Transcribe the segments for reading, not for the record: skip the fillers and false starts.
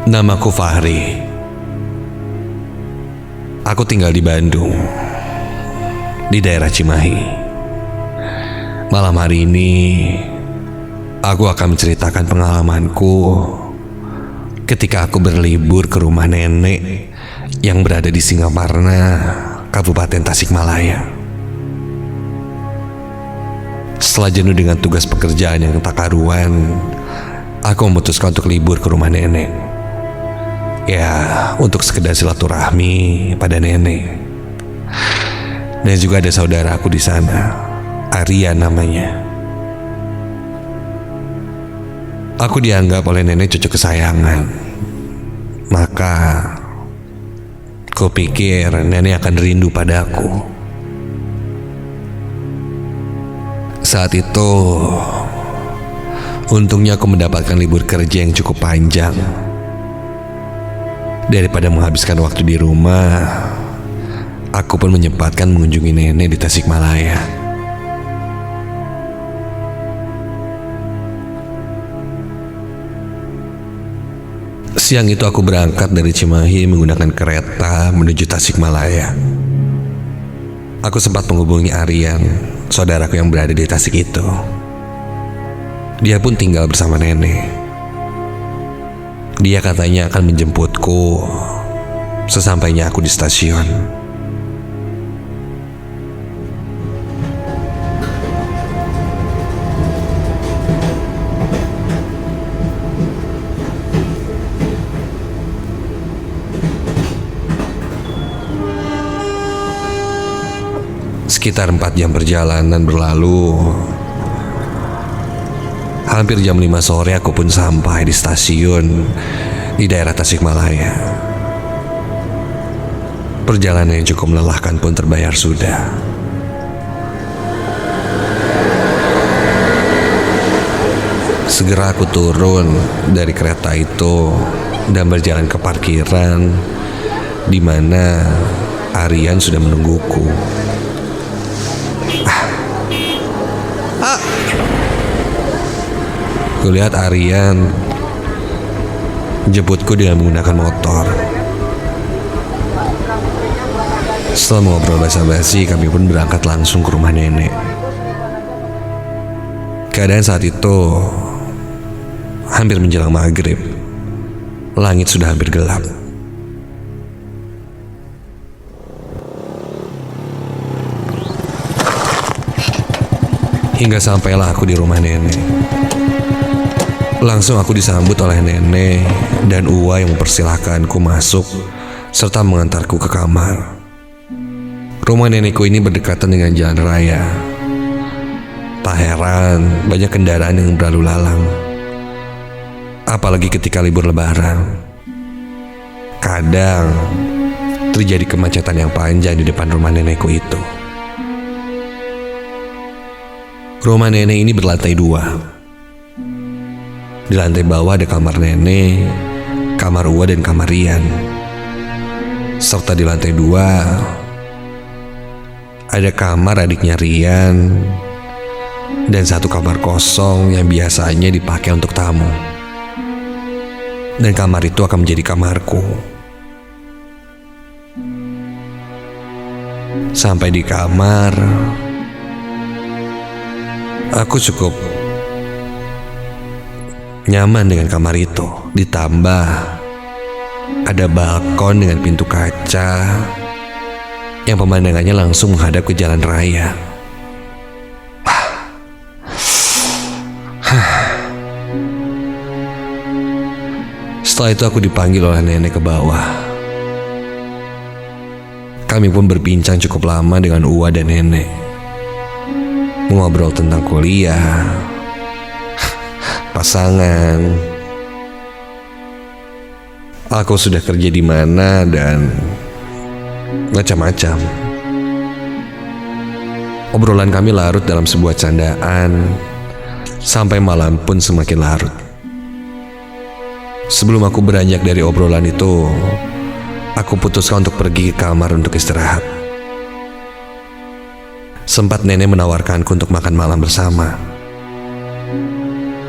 Namaku Fahri. Aku tinggal di Bandung, di daerah Cimahi. Malam hari ini, aku akan menceritakan pengalamanku ketika aku berlibur ke rumah nenek yang berada di Singaparna, Kabupaten Tasikmalaya. Setelah jenuh dengan tugas pekerjaan yang tak karuan, aku memutuskan untuk libur ke rumah nenek. Ya, untuk sekedar silaturahmi pada nenek. Dan juga ada saudaraku di sana, Arya namanya. Aku dianggap oleh nenek cucu kesayangan. Maka kupikir nenek akan rindu padaku. Saat itu, untungnya aku mendapatkan libur kerja yang cukup panjang. Daripada menghabiskan waktu di rumah, aku pun menyempatkan mengunjungi nenek di Tasikmalaya. Siang itu aku berangkat dari Cimahi menggunakan kereta menuju Tasikmalaya. Aku sempat menghubungi Aryan, saudaraku yang berada di Tasik itu. Dia pun tinggal bersama nenek. Dia katanya akan menjemputku sesampainya aku di stasiun. Sekitar 4 jam perjalanan berlalu. Hampir jam 5 sore aku pun sampai di stasiun di daerah Tasikmalaya. Perjalanan yang cukup melelahkan pun terbayar sudah. Segera aku turun dari kereta itu dan berjalan ke parkiran di mana Aryan sudah menungguku. Kulihat Aryan jemputku dengan menggunakan motor. Setelah mengobrol basa-basi, kami pun berangkat langsung ke rumah nenek. Keadaan saat itu hampir menjelang maghrib. Langit sudah hampir gelap. Hingga sampailah aku di rumah nenek. Langsung aku disambut oleh nenek dan Uwa yang mempersilahkanku masuk serta mengantarku ke kamar. Rumah nenekku ini berdekatan dengan jalan raya. Tak heran banyak kendaraan yang berlalu lalang. Apalagi ketika libur lebaran. Kadang terjadi kemacetan yang panjang di depan rumah nenekku itu. Rumah nenek ini berlantai 2. Di lantai bawah ada kamar nenek, kamar Uwa dan kamar Rian. Serta di lantai 2 ada kamar adiknya Rian dan satu kamar kosong yang biasanya dipakai untuk tamu. Dan kamar itu akan menjadi kamarku. Sampai di kamar, aku cukup nyaman dengan kamar itu. Ditambah ada balkon dengan pintu kaca yang pemandangannya langsung menghadap ke jalan raya. Setelah itu aku dipanggil oleh nenek ke bawah. Kami pun berbincang cukup lama dengan Uwa dan nenek, mengobrol tentang kuliah, pasangan, aku sudah kerja di mana dan macam-macam. Obrolan kami larut dalam sebuah candaan sampai malam pun semakin larut. Sebelum aku beranjak dari obrolan itu, aku putuskan untuk pergi ke kamar untuk istirahat. Sempat nenek menawarkanku untuk makan malam bersama.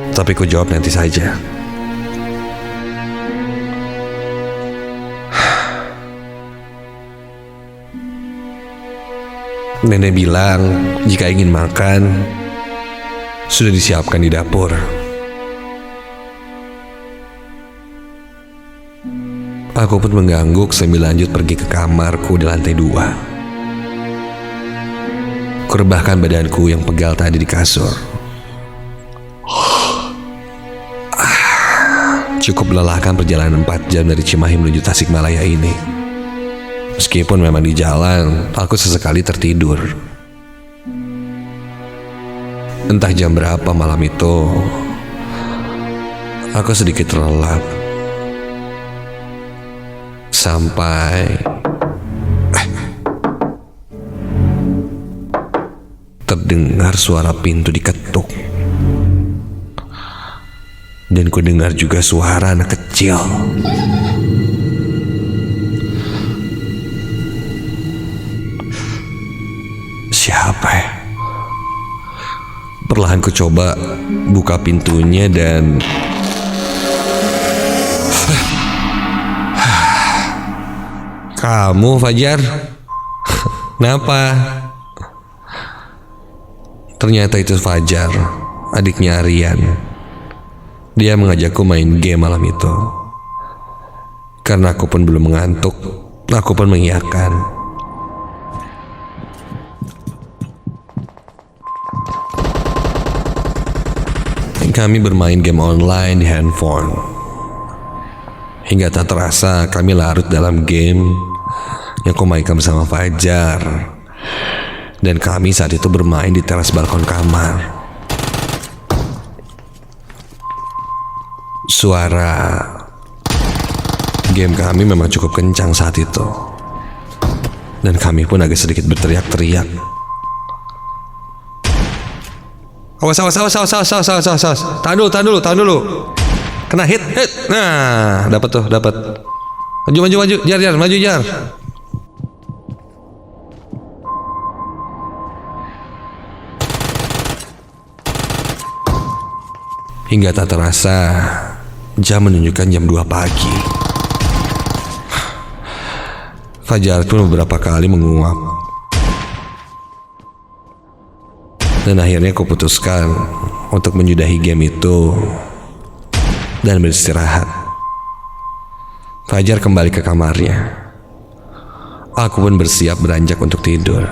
Tapi ku jawab nanti saja. Nenek bilang jika ingin makan sudah disiapkan di dapur. Aku pun mengangguk sambil lanjut pergi ke kamarku di lantai 2. Kurebahkan badanku yang pegal tadi di kasur. Cukup melelahkan perjalanan 4 jam dari Cimahi menuju Tasikmalaya ini. Meskipun memang di jalan aku sesekali tertidur. Entah jam berapa malam itu, aku sedikit terlelap. Sampai terdengar suara pintu diketuk. Dan ku dengar juga suara anak kecil. Siapa ya? Perlahan ku coba buka pintunya dan kamu, Fajar? Kenapa? Ternyata itu Fajar, adiknya Aryan. Dia mengajakku main game malam itu. Karena aku pun belum mengantuk, aku pun mengiyakan. Kami bermain game online di handphone. Hingga tak terasa kami larut dalam game yang kumainkan bersama Fajar. Dan kami saat itu bermain di teras balkon kamar. Suara game kami memang cukup kencang saat itu. Dan kami pun agak sedikit berteriak-teriak. Awas. Tahan dulu. Kena hit. Nah, dapat. Maju. Jar, maju jar. Hingga tak terasa jam menunjukkan jam 2 pagi. Fajar pun beberapa kali menguap. Dan akhirnya aku putuskan untuk menyudahi game itu dan beristirahat. Fajar kembali ke kamarnya. Aku pun bersiap beranjak untuk tidur.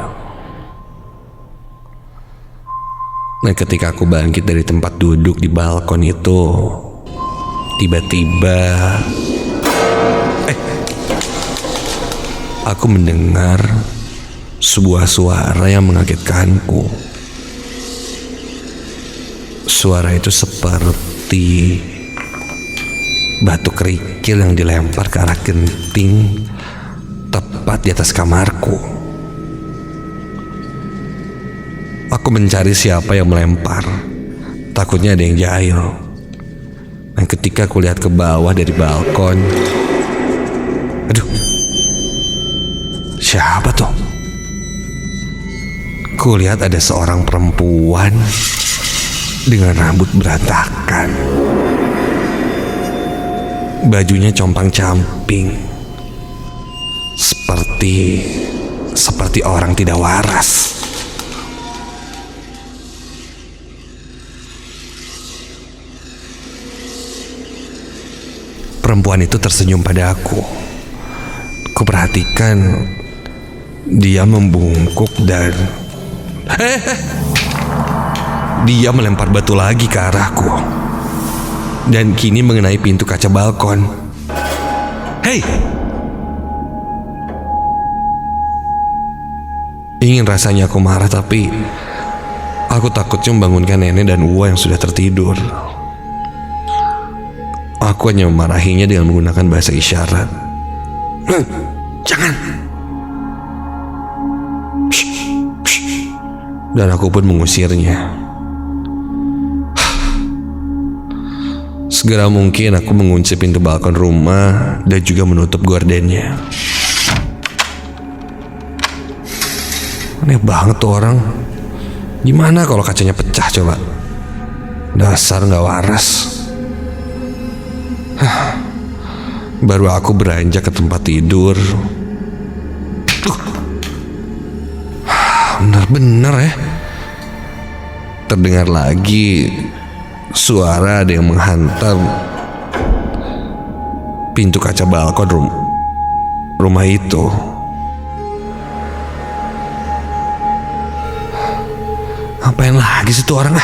Dan ketika aku bangkit dari tempat duduk di balkon itu, tiba-tiba aku mendengar sebuah suara yang mengagetkanku. Suara itu seperti batu kerikil yang dilempar ke arah genting tepat di atas kamarku. Aku mencari siapa yang melempar. Takutnya ada yang jahil. Dan ketika aku lihat ke bawah dari balkon, aduh, siapa tuh? Kulihat ada seorang perempuan dengan rambut berantakan, bajunya compang-camping, seperti orang tidak waras. Perempuan itu tersenyum pada aku. Kuperhatikan dia membungkuk dan dia melempar batu lagi ke arahku. Dan kini mengenai pintu kaca balkon. Hei! Ingin rasanya aku marah, tapi aku takutnya membangunkan nenek dan Uwa yang sudah tertidur. Aku hanya memarahinya dengan menggunakan bahasa isyarat. Jangan! Dan aku pun mengusirnya. Segera mungkin aku mengunci pintu balkon rumah dan juga menutup gordennya. Aneh banget tuh orang. Gimana kalau kacanya pecah coba? Dasar gak waras. Baru aku beranjak ke tempat tidur, Benar-benar ya. Terdengar lagi suara ada yang menghantam pintu kaca balkon rumah itu. Ngapain lagi sih tuh orang?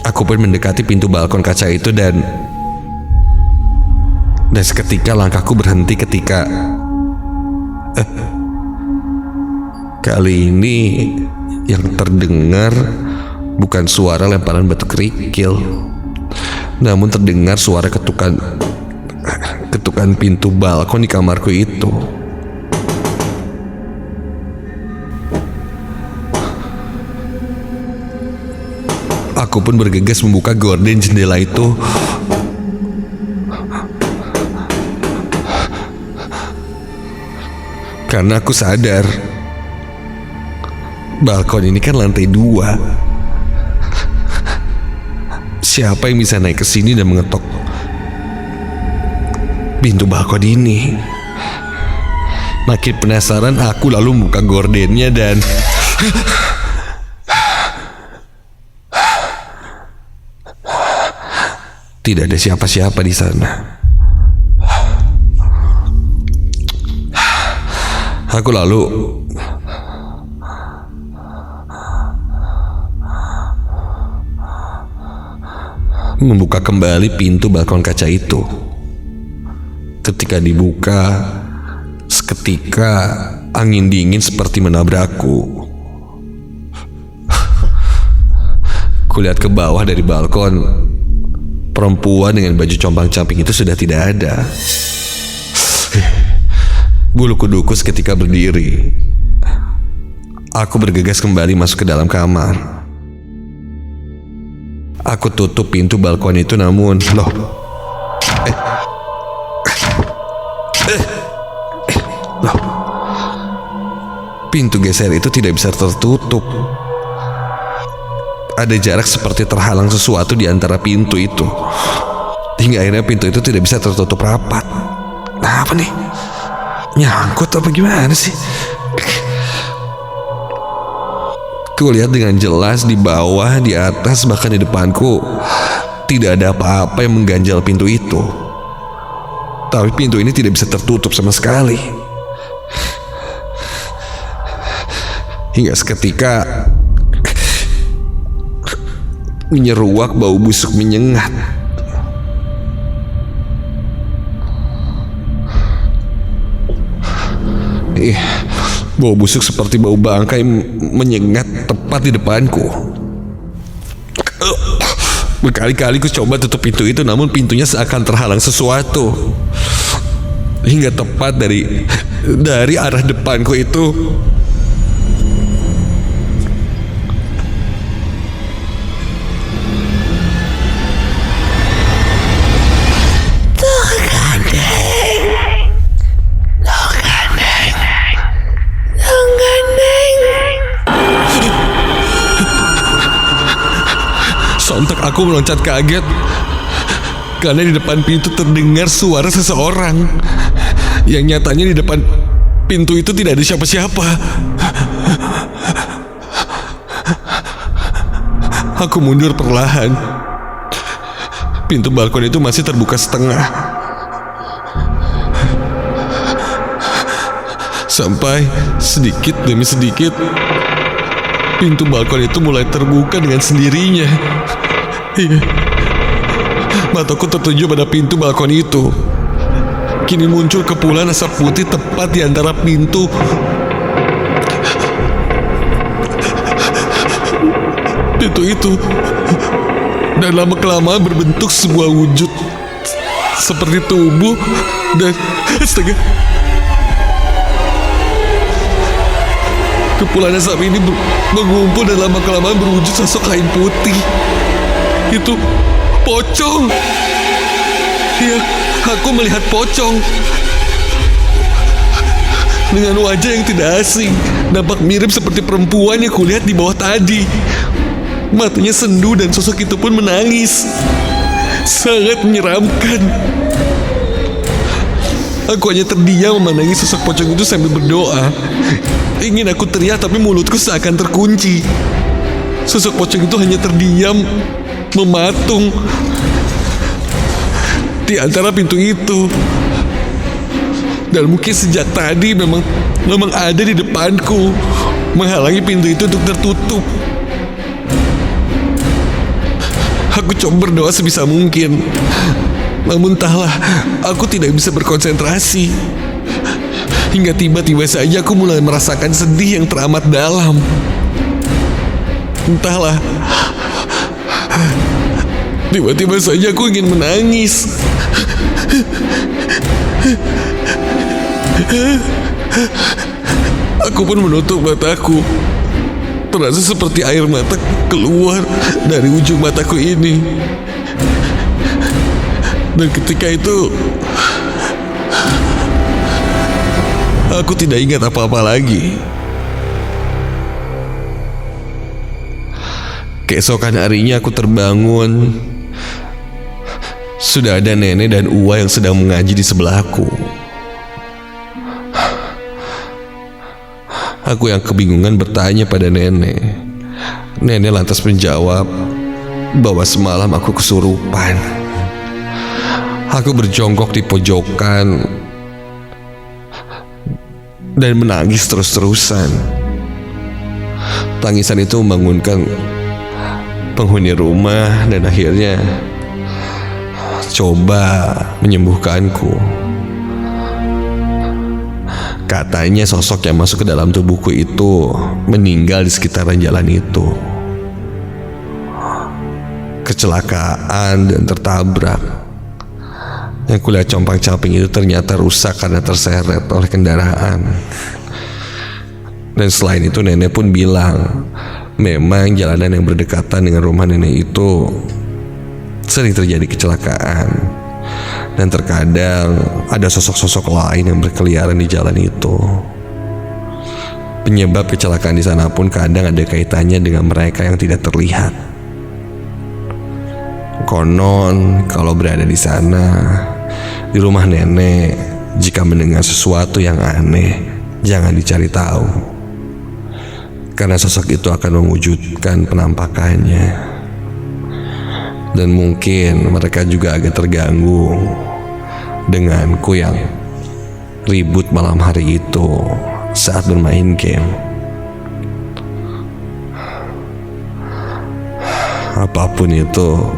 Aku pun mendekati pintu balkon kaca itu dan seketika langkahku berhenti ketika kali ini yang terdengar bukan suara lemparan batu kerikil, namun terdengar suara ketukan pintu balkon di kamarku itu. Aku pun bergegas membuka gorden jendela itu. Karena aku sadar balkon ini kan lantai 2. Siapa yang bisa naik ke sini dan mengetok pintu balkon ini? Makin penasaran aku lalu membuka gordennya dan tidak ada siapa-siapa di sana. Aku lalu membuka kembali pintu balkon kaca itu. Ketika dibuka, seketika angin dingin seperti menabrakku. Kulihat ke bawah dari balkon. Perempuan dengan baju compang-camping itu sudah tidak ada. Bulu kuduku seketika berdiri. Aku bergegas kembali masuk ke dalam kamar. Aku tutup pintu balkon itu namun loh. Loh. Pintu geser itu tidak bisa tertutup. Ada jarak seperti terhalang sesuatu di antara pintu itu. Hingga akhirnya pintu itu tidak bisa tertutup rapat. Nah, apa nih? Nyangkut apa gimana sih? Kulihat dengan jelas di bawah, di atas, bahkan di depanku tidak ada apa-apa yang mengganjal pintu itu. Tapi pintu ini tidak bisa tertutup sama sekali. Hingga seketika menyeruak bau busuk menyengat. Bau busuk seperti bau bangkai menyengat tepat di depanku. Berkali-kali ku coba tutup pintu itu, namun pintunya seakan terhalang sesuatu. Hingga tepat dari arah depanku itu sontak aku meloncat kaget karena di depan pintu terdengar suara seseorang yang nyatanya di depan pintu itu tidak ada siapa-siapa. Aku mundur perlahan. Pintu balkon itu masih terbuka setengah. Sampai sedikit demi sedikit pintu balkon itu mulai terbuka dengan sendirinya. Iya. Mataku tertuju pada pintu balkon itu. Kini muncul kepulan asap putih tepat di antara pintu. Pintu itu dan lama-kelamaan berbentuk sebuah wujud seperti tubuh dan astaga. Kepulan asap ini mengumpul dan lama-kelamaan berwujud sosok kain putih. Itu pocong. Ya, aku melihat pocong dengan wajah yang tidak asing. Nampak mirip seperti perempuan yang kulihat di bawah tadi. Matanya sendu dan sosok itu pun menangis. Sangat menyeramkan. Aku hanya terdiam memandangi sosok pocong itu sambil berdoa. Ingin aku teriak tapi mulutku seakan terkunci. Sosok pocong itu hanya terdiam, mematung di antara pintu itu. Dan mungkin sejak tadi memang ada di depanku, menghalangi pintu itu untuk tertutup. Aku coba berdoa sebisa mungkin, namun entahlah, aku tidak bisa berkonsentrasi. Hingga tiba-tiba saja aku mulai merasakan sedih yang teramat dalam. Entahlah, tiba-tiba saja aku ingin menangis. Aku pun menutup mataku. Terasa seperti air mata keluar dari ujung mataku ini. Dan ketika itu, aku tidak ingat apa-apa lagi. Keesokan harinya aku terbangun. Sudah ada nenek dan Uwa yang sedang mengaji di sebelahku. Aku yang kebingungan bertanya pada nenek. Nenek lantas menjawab bahwa semalam aku kesurupan. Aku berjongkok di pojokan dan menangis terus-terusan. Tangisan itu membangunkan penghuni rumah dan akhirnya coba menyembuhkanku. Katanya sosok yang masuk ke dalam tubuhku itu meninggal di sekitaran jalan itu. Kecelakaan dan tertabrak. Yang kulihat compang-camping itu ternyata rusak karena terseret oleh kendaraan. Dan selain itu nenek pun bilang, memang jalanan yang berdekatan dengan rumah nenek itu sering terjadi kecelakaan. Dan terkadang ada sosok-sosok lain yang berkeliaran di jalan itu. Penyebab kecelakaan di sana pun kadang ada kaitannya dengan mereka yang tidak terlihat. Konon kalau berada di sana, di rumah nenek, jika mendengar sesuatu yang aneh, jangan dicari tahu. Karena sosok itu akan mewujudkan penampakannya. Dan mungkin mereka juga agak terganggu denganku yang ribut malam hari itu saat bermain game. Apapun itu,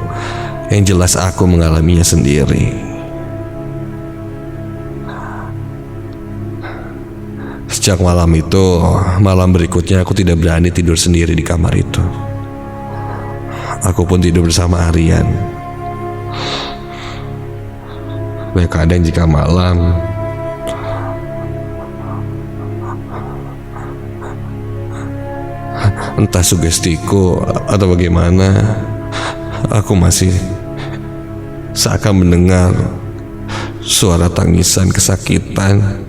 yang jelas aku mengalaminya sendiri. Sejak malam itu, malam berikutnya aku tidak berani tidur sendiri di kamar itu. Aku pun tidur bersama Aryan. Dan kadang jika malam entah sugestiku atau bagaimana, aku masih seakan mendengar suara tangisan kesakitan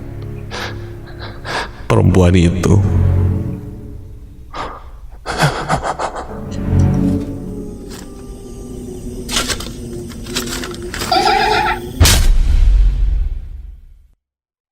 perempuan itu.